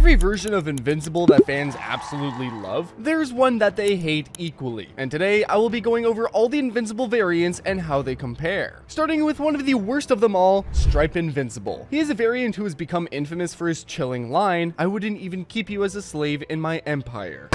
every version of Invincible that fans absolutely love, there's one that they hate equally. And today, I will be going over all the Invincible variants and how they compare. Starting with one of the worst of them all, Stripe Invincible. He is a variant who has become infamous for his chilling line, "I wouldn't even keep you as a slave in my empire."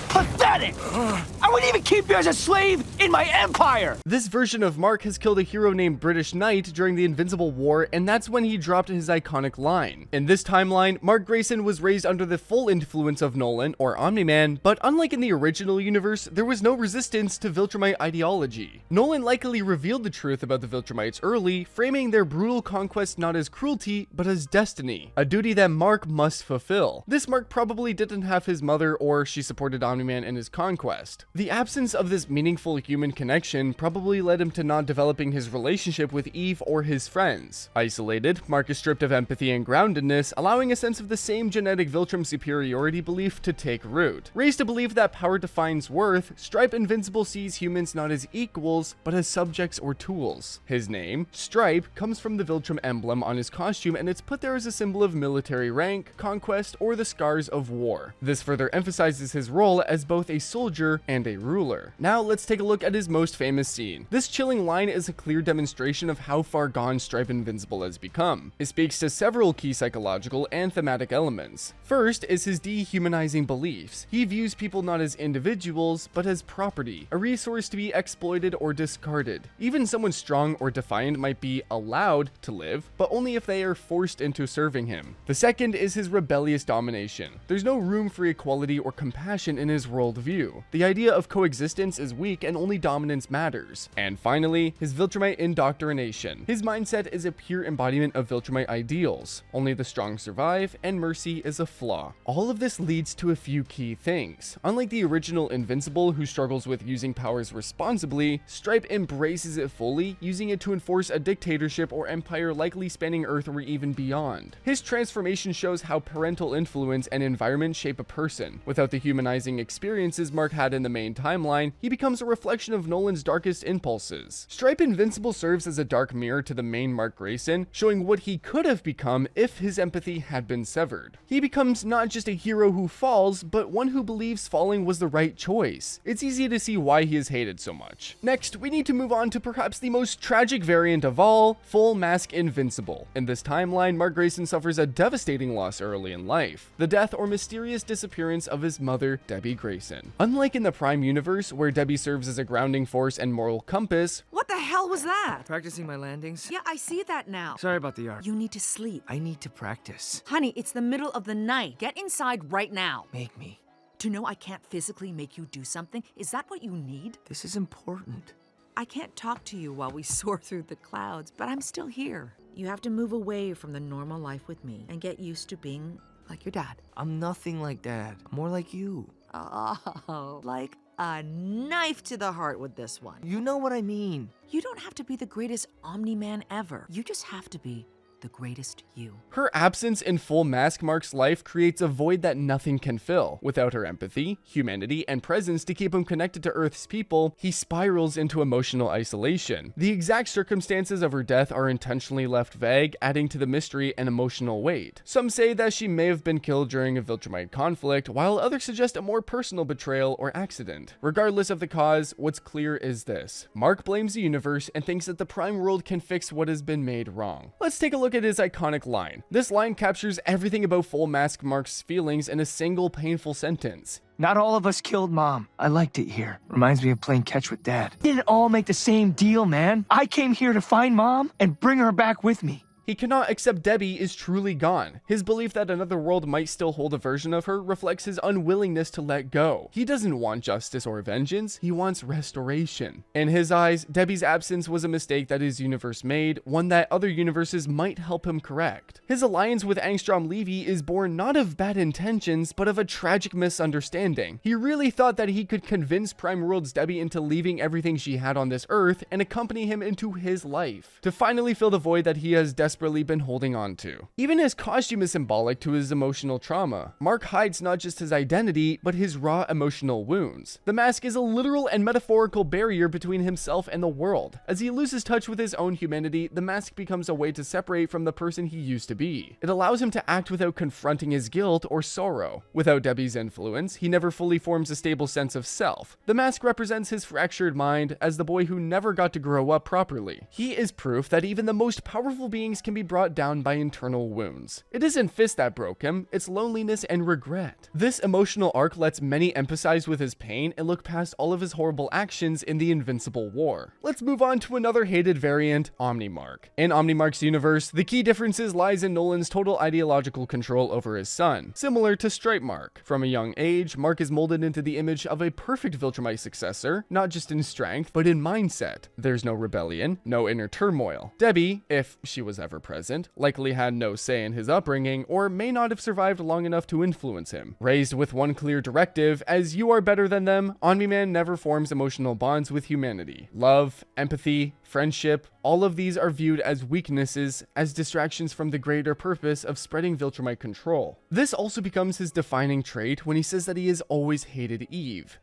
Pathetic! I wouldn't even keep you as a slave in my empire! This version of Mark has killed a hero named British Knight during the Invincible War, and that's when he dropped his iconic line. In this timeline, Mark Grayson was raised under the full influence of Nolan, or Omni-Man, but unlike in the original universe, there was no resistance to Viltrumite ideology. Nolan likely revealed the truth about the Viltrumites early, framing their brutal conquest not as cruelty, but as destiny, a duty that Mark must fulfill. This Mark probably didn't have his mother, or she supported Omni-Man in his conquest. The absence of this meaningful human connection probably led him to not developing his relationship with Eve or his friends. Isolated, Mark is stripped of empathy and groundedness, allowing a sense of the same genetic Viltrum superiority belief to take root. Raised to believe that power defines worth, Stripe Invincible sees humans not as equals, but as subjects or tools. His name, Stripe, comes from the Viltrum emblem on his costume, and it's put there as a symbol of military rank, conquest, or the scars of war. This further emphasizes his role as both a soldier and a ruler. Now let's take a look at his most famous scene. This chilling line is a clear demonstration of how far gone Stripe Invincible has become. It speaks to several key psychological and thematic elements. First is his dehumanizing beliefs. He views people not as individuals, but as property, a resource to be exploited or discarded. Even someone strong or defiant might be allowed to live, but only if they are forced into serving him. The second is his rebellious domination. There's no room for equality or compassion in his worldview. The idea of coexistence is weak and only dominance matters. And finally, his Viltrumite indoctrination. His mindset is a pure embodiment of Viltrumite ideals. Only the strong survive, and mercy is a flaw. All of this leads to a few key things. Unlike the original Invincible, who struggles with using powers responsibly, Stripe embraces it fully, using it to enforce a dictatorship or empire likely spanning Earth or even beyond. His transformation shows how parental influence and environment shape a person. Without the humanizing experiences Mark had in the main timeline, he becomes a reflection of Nolan's darkest impulses. Stripe Invincible serves as a dark mirror to the main Mark Grayson, showing what he could have become if his empathy had been severed. He becomes not just a hero who falls, but one who believes falling was the right choice. It's easy to see why he is hated so much. Next, we need to move on to perhaps the most tragic variant of all, Full Mask Invincible. In this timeline, Mark Grayson suffers a devastating loss early in life, the death or mysterious disappearance of his mother, Debbie Grayson. Unlike in the Prime universe, where Debbie serves as a grounding force and moral compass, What the hell was that? Practicing my landings? Yeah, I see that now. Sorry about the art. You need to sleep. I need to practice. Honey, it's the middle of the night. Get inside right now. Make me. To know I can't physically make you do something, is that what you need? This is important. I can't talk to you while we soar through the clouds, but I'm still here. You have to move away from the normal life with me and get used to being like your dad. I'm nothing like Dad. I'm more like you. Oh, like a knife to the heart with this one. You know what I mean. You don't have to be the greatest Omni-Man ever. You just have to be the greatest you. her absence in Full Mask Mark's life creates a void that nothing can fill. Without her empathy, humanity, and presence to keep him connected to Earth's people, he spirals into emotional isolation. The exact circumstances of her death are intentionally left vague, adding to the mystery and emotional weight. Some say that she may have been killed during a Viltrumite conflict, while others suggest a more personal betrayal or accident. Regardless of the cause, what's clear is this: Mark blames the universe and thinks that the Prime World can fix what has been made wrong. Let's take a look at his iconic line. This line captures everything about Full Mask Mark's feelings in a single painful sentence. Not all of us killed Mom. I liked it here. Reminds me of playing catch with Dad. Didn't all make the same deal, man. I came here to find Mom and bring her back with me. He cannot accept Debbie is truly gone. His belief that another world might still hold a version of her reflects his unwillingness to let go. He doesn't want justice or vengeance, he wants restoration. In his eyes, Debbie's absence was a mistake that his universe made, one that other universes might help him correct. His alliance with Angstrom Levy is born not of bad intentions, but of a tragic misunderstanding. He really thought that he could convince Prime World's Debbie into leaving everything she had on this earth and accompany him into his life, to finally fill the void that he has desperately desperately been holding on to. Even his costume is symbolic to his emotional trauma. Mark hides not just his identity, but his raw emotional wounds. The mask is a literal and metaphorical barrier between himself and the world. As he loses touch with his own humanity, the mask becomes a way to separate from the person he used to be. It allows him to act without confronting his guilt or sorrow. Without Debbie's influence, he never fully forms a stable sense of self. The mask represents his fractured mind as the boy who never got to grow up properly. He is proof that even the most powerful beings can be brought down by internal wounds. It isn't Fist that broke him, it's loneliness and regret. This emotional arc lets many empathize with his pain and look past all of his horrible actions in the Invincible War. Let's move on to another hated variant, Omnimark. In Omnimark's universe, the key differences lies in Nolan's total ideological control over his son, similar to Stripe Mark. From a young age, Mark is molded into the image of a perfect Viltrumite successor, not just in strength, but in mindset. There's no rebellion, no inner turmoil. Debbie, if she was ever present, likely had no say in his upbringing or may not have survived long enough to influence him. Raised with one clear directive, as you are better than them, Omni-Man never forms emotional bonds with humanity. Love, empathy, friendship, all of these are viewed as weaknesses, as distractions from the greater purpose of spreading Viltrumite control. This also becomes his defining trait when he says that he has always hated Eve.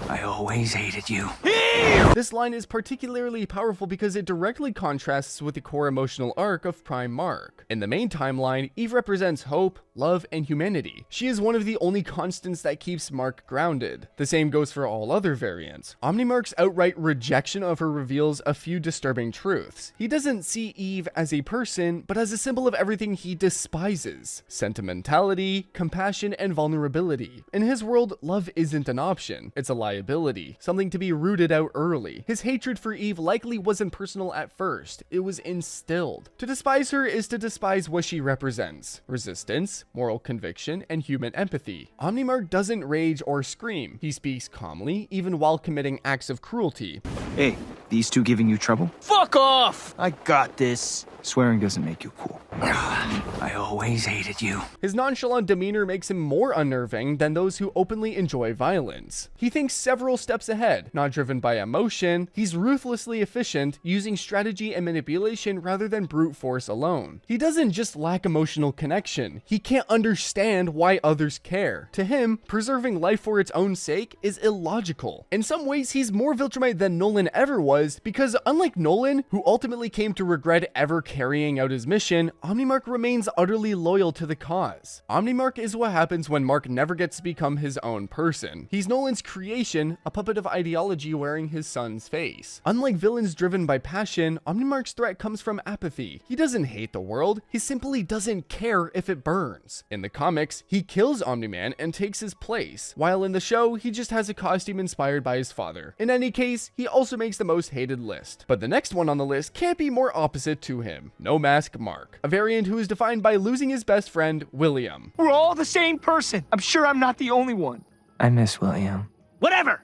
I always hated you. This line is particularly powerful because it directly contrasts with the core emotional arc of Prime Mark. In the main timeline, Eve represents hope, love, and humanity. She is one of the only constants that keeps Mark grounded. The same goes for all other variants. Omnimark's outright rejection of her reveals a few disturbing truths. He doesn't see Eve as a person, but as a symbol of everything he despises: sentimentality, compassion, and vulnerability. In his world, love isn't an option. It's a liability, something to be rooted out early. His hatred for Eve likely wasn't personal at first. It was instilled. To despise her is to despise what she represents: resistance, moral conviction, and human empathy. Omnimark doesn't rage or scream. He speaks calmly, even while committing acts of cruelty. Hey, these two giving you trouble? Fuck off! I got this. Swearing doesn't make you cool. I always hated you. His nonchalant demeanor makes him more unnerving than those who openly enjoy violence. He thinks several steps ahead, not driven by emotion. He's ruthlessly efficient, using strategy and manipulation rather than brute force alone. He doesn't just lack emotional connection, he can't understand why others care. To him, preserving life for its own sake is illogical. In some ways, he's more Viltrumite than Nolan ever was, because unlike Nolan, who ultimately came to regret ever carrying out his mission, Omnimark remains utterly loyal to the cause. Omnimark is what happens when Mark never gets to become his own person. He's Nolan's creation, a puppet of ideology wearing his son's face. Unlike villains driven by passion, Omnimark's threat comes from apathy. He doesn't hate the world, he simply doesn't care if it burns. In the comics, he kills Omni-Man and takes his place, while in the show, he just has a costume inspired by his father. In any case, he also makes the most hated list. But the next one on the list can't be more opposite to him. No Mask Mark, a variant who is defined by losing his best friend, William. We're all the same person. I'm sure I'm not the only one. I miss William. Whatever!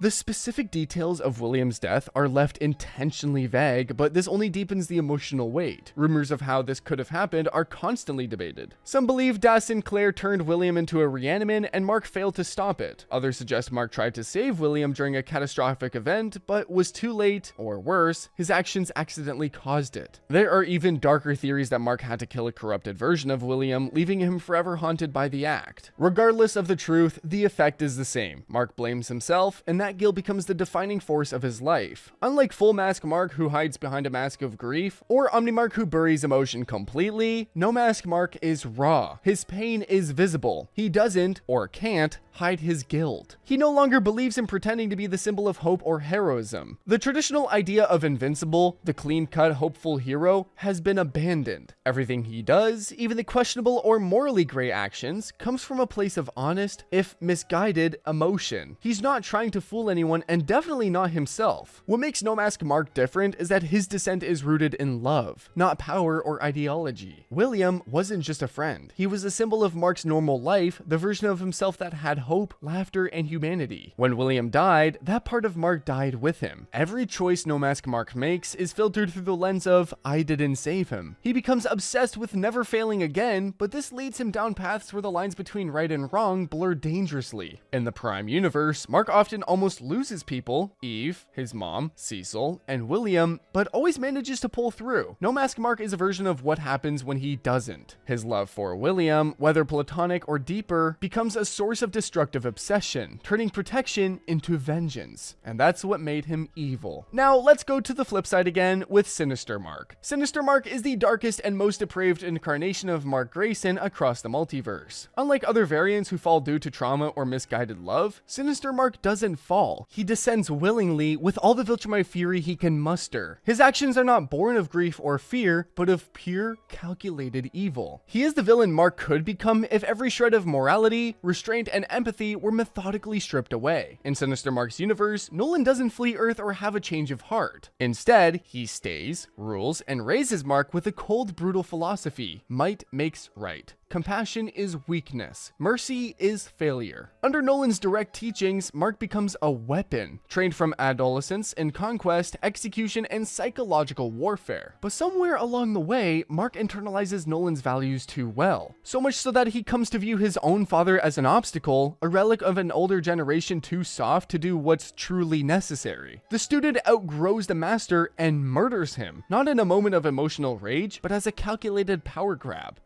The specific details of William's death are left intentionally vague, but this only deepens the emotional weight. Rumors of how this could have happened are constantly debated. Some believe Da Sinclair turned William into a reaniman and Mark failed to stop it. Others suggest Mark tried to save William during a catastrophic event, but was too late, or worse, his actions accidentally caused it. There are even darker theories that Mark had to kill a corrupted version of William, leaving him forever haunted by the act. Regardless of the truth, the effect is the same. Mark blames himself, and that guilt becomes the defining force of his life. Unlike Full Mask Mark, who hides behind a mask of grief, or Omnimark, who buries emotion completely, No Mask Mark is raw. His pain is visible. He doesn't, or can't, hide his guilt. He no longer believes in pretending to be the symbol of hope or heroism. The traditional idea of Invincible, the clean-cut, hopeful hero, has been abandoned. Everything he does, even the questionable or morally gray actions, comes from a place of honest, if misguided, emotion. He's not trying to fool anyone, and definitely not himself. What makes No Mask Mark different is that his descent is rooted in love, not power or ideology. William wasn't just a friend. He was a symbol of Mark's normal life, the version of himself that had hope, laughter, and humanity. When William died, that part of Mark died with him. Every choice No Mask Mark makes is filtered through the lens of, I didn't save him. He becomes obsessed with never failing again, but this leads him down paths where the lines between right and wrong blur dangerously. In the Prime universe, Mark often almost loses people, Eve, his mom, Cecil, and William, but always manages to pull through. No Mask Mark is a version of what happens when he doesn't. His love for William, whether platonic or deeper, becomes a source of destructive obsession, turning protection into vengeance. And that's what made him evil. Now, let's go to the flip side again with Sinister Mark. Sinister Mark is the darkest and most depraved incarnation of Mark Grayson across the multiverse. Unlike other variants who fall due to trauma or misguided love, Sinister Mark doesn't fall. He descends willingly with all the Viltrumite fury he can muster. His actions are not born of grief or fear, but of pure, calculated evil. He is the villain Mark could become if every shred of morality, restraint, and empathy were methodically stripped away. In Sinister Mark's universe, Nolan doesn't flee Earth or have a change of heart. Instead, he stays, rules, and raises Mark with a cold, brutal philosophy: might makes right. Compassion is weakness. Mercy is failure. Under Nolan's direct teachings, Mark becomes a weapon, trained from adolescence in conquest, execution, and psychological warfare. But somewhere along the way, Mark internalizes Nolan's values too well. So much so that he comes to view his own father as an obstacle, a relic of an older generation too soft to do what's truly necessary. The student outgrows the master and murders him, not in a moment of emotional rage, but as a calculated power grab.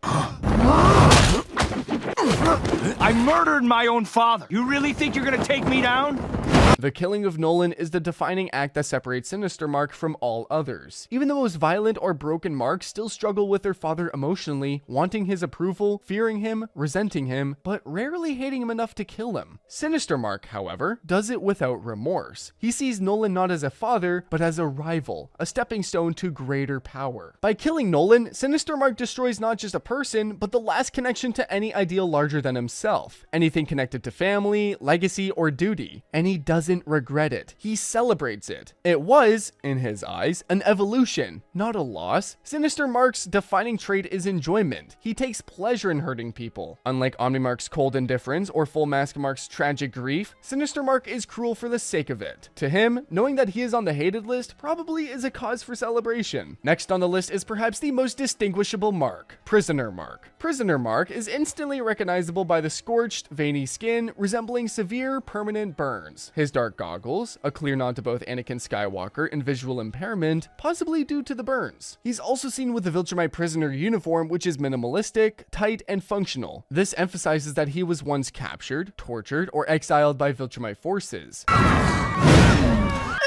I murdered my own father. You really think you're gonna take me down? The killing of Nolan is the defining act that separates Sinister Mark from all others. Even the most violent or broken Marks still struggle with their father emotionally, wanting his approval, fearing him, resenting him, but rarely hating him enough to kill him. Sinister Mark, however, does it without remorse. He sees Nolan not as a father, but as a rival, a stepping stone to greater power. By killing Nolan, Sinister Mark destroys not just a person, but the last connection to any ideal larger than himself. Anything connected to family, legacy, or duty. And he doesn't regret it. He celebrates it. It was, in his eyes, an evolution, not a loss. Sinister Mark's defining trait is enjoyment. He takes pleasure in hurting people. Unlike Omnimark's cold indifference or Full Mask Mark's tragic grief, Sinister Mark is cruel for the sake of it. To him, knowing that he is on the hated list probably is a cause for celebration. Next on the list is perhaps the most distinguishable Mark, Prisoner Mark. Prisoner Mark is instantly recognizable by the scorched, veiny skin resembling severe, permanent burns. His dark goggles, a clear nod to both Anakin Skywalker and visual impairment, possibly due to the burns. He's also seen with the Viltrumite prisoner uniform, which is minimalistic, tight, and functional. This emphasizes that he was once captured, tortured, or exiled by Viltrumite forces.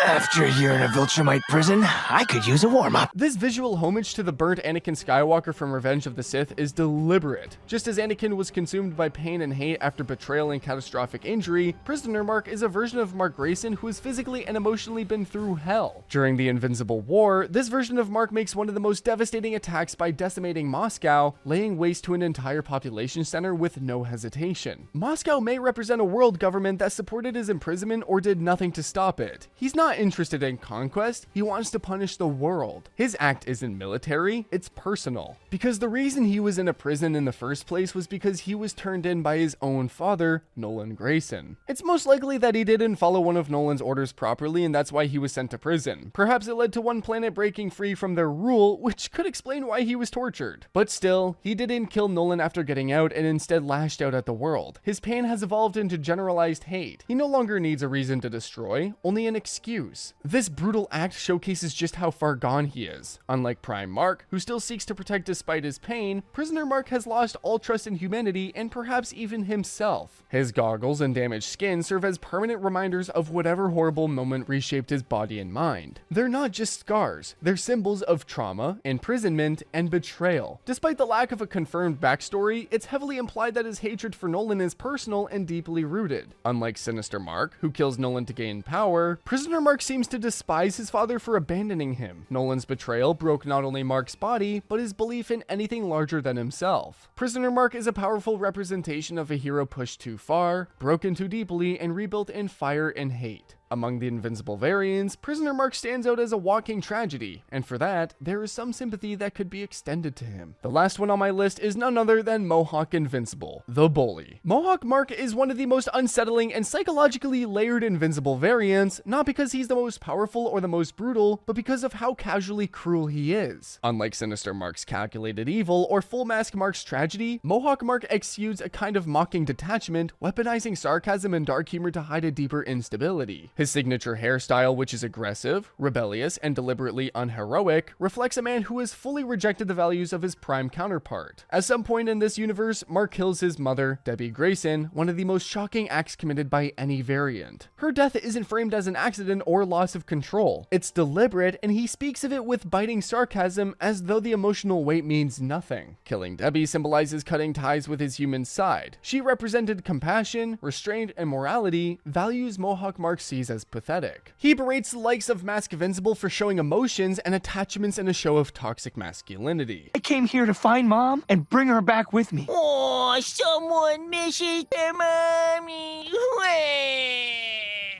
After a year in a Viltrumite prison, I could use a warm-up. This visual homage to the burnt Anakin Skywalker from Revenge of the Sith is deliberate. Just as Anakin was consumed by pain and hate after betrayal and catastrophic injury, Prisoner Mark is a version of Mark Grayson who has physically and emotionally been through hell. During the Invincible War, this version of Mark makes one of the most devastating attacks by decimating Moscow, laying waste to an entire population center with no hesitation. Moscow may represent a world government that supported his imprisonment or did nothing to stop it. He's not interested in conquest, he wants to punish the world. His act isn't military, it's personal. Because the reason he was in a prison in the first place was because he was turned in by his own father, Nolan Grayson. It's most likely that he didn't follow one of Nolan's orders properly and that's why he was sent to prison. Perhaps it led to one planet breaking free from their rule, which could explain why he was tortured. But still, he didn't kill Nolan after getting out and instead lashed out at the world. His pain has evolved into generalized hate. He no longer needs a reason to destroy, only an excuse. This brutal act showcases just how far gone he is. Unlike Prime Mark, who still seeks to protect despite his pain, Prisoner Mark has lost all trust in humanity and perhaps even himself. His goggles and damaged skin serve as permanent reminders of whatever horrible moment reshaped his body and mind. They're not just scars, they're symbols of trauma, imprisonment, and betrayal. Despite the lack of a confirmed backstory, it's heavily implied that his hatred for Nolan is personal and deeply rooted. Unlike Sinister Mark, who kills Nolan to gain power, Prisoner Mark seems to despise his father for abandoning him. Nolan's betrayal broke not only Mark's body, but his belief in anything larger than himself. Prisoner Mark is a powerful representation of a hero pushed too far, broken too deeply, and rebuilt in fire and hate. Among the Invincible variants, Prisoner Mark stands out as a walking tragedy, and for that, there is some sympathy that could be extended to him. The last one on my list is none other than Mohawk Invincible, the bully. Mohawk Mark is one of the most unsettling and psychologically layered Invincible variants, not because he's the most powerful or the most brutal, but because of how casually cruel he is. Unlike Sinister Mark's calculated evil or Full Mask Mark's tragedy, Mohawk Mark exudes a kind of mocking detachment, weaponizing sarcasm and dark humor to hide a deeper instability. His signature hairstyle, which is aggressive, rebellious, and deliberately unheroic, reflects a man who has fully rejected the values of his prime counterpart. At some point in this universe, Mark kills his mother, Debbie Grayson, one of the most shocking acts committed by any variant. Her death isn't framed as an accident or loss of control. It's deliberate, and he speaks of it with biting sarcasm as though the emotional weight means nothing. Killing Debbie symbolizes cutting ties with his human side. She represented compassion, restraint, and morality, values Mohawk Mark sees as pathetic. He berates the likes of Mask Invincible for showing emotions and attachments in a show of toxic masculinity. I came here to find Mom and bring her back with me. Oh, someone misses their mommy.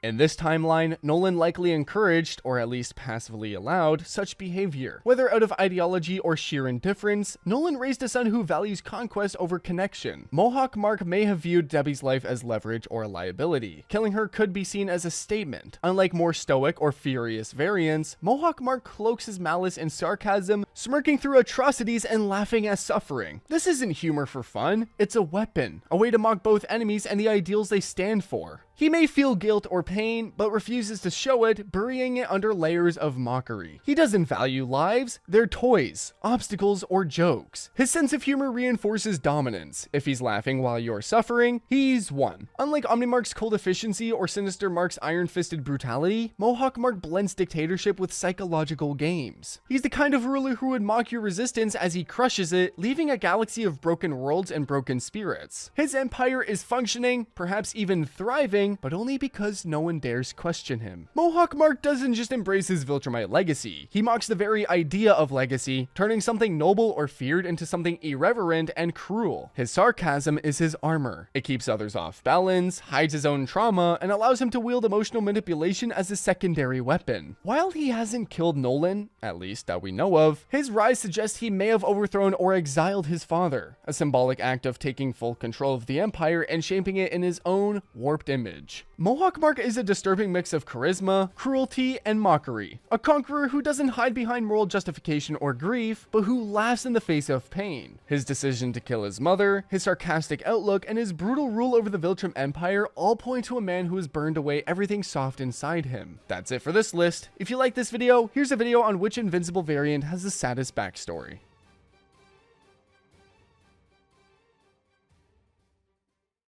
In this timeline, Nolan likely encouraged, or at least passively allowed, such behavior. Whether out of ideology or sheer indifference, Nolan raised a son who values conquest over connection. Mohawk Mark may have viewed Debbie's life as leverage or a liability. Killing her could be seen as a statement. Unlike more stoic or furious variants, Mohawk Mark cloaks his malice in sarcasm, smirking through atrocities and laughing at suffering. This isn't humor for fun, it's a weapon, a way to mock both enemies and the ideals they stand for. He may feel guilt or pain, but refuses to show it, burying it under layers of mockery. He doesn't value lives, they're toys, obstacles, or jokes. His sense of humor reinforces dominance. If he's laughing while you're suffering, he's won. Unlike Omnimark's cold efficiency or Sinister Mark's iron-fisted brutality, Mohawk Mark blends dictatorship with psychological games. He's the kind of ruler who would mock your resistance as he crushes it, leaving a galaxy of broken worlds and broken spirits. His empire is functioning, perhaps even thriving, but only because no one dares question him. Mohawk Mark doesn't just embrace his Viltrumite legacy, he mocks the very idea of legacy, turning something noble or feared into something irreverent and cruel. His sarcasm is his armor. It keeps others off balance, hides his own trauma, and allows him to wield emotional manipulation as a secondary weapon. While he hasn't killed Nolan, at least that we know of, his rise suggests he may have overthrown or exiled his father, a symbolic act of taking full control of the Empire and shaping it in his own warped image. Mohawk Mark is a disturbing mix of charisma, cruelty, and mockery. A conqueror who doesn't hide behind moral justification or grief, but who laughs in the face of pain. His decision to kill his mother, his sarcastic outlook, and his brutal rule over the Viltrum Empire all point to a man who has burned away everything soft inside him. That's it for this list. If you like this video, here's a video on which Invincible variant has the saddest backstory.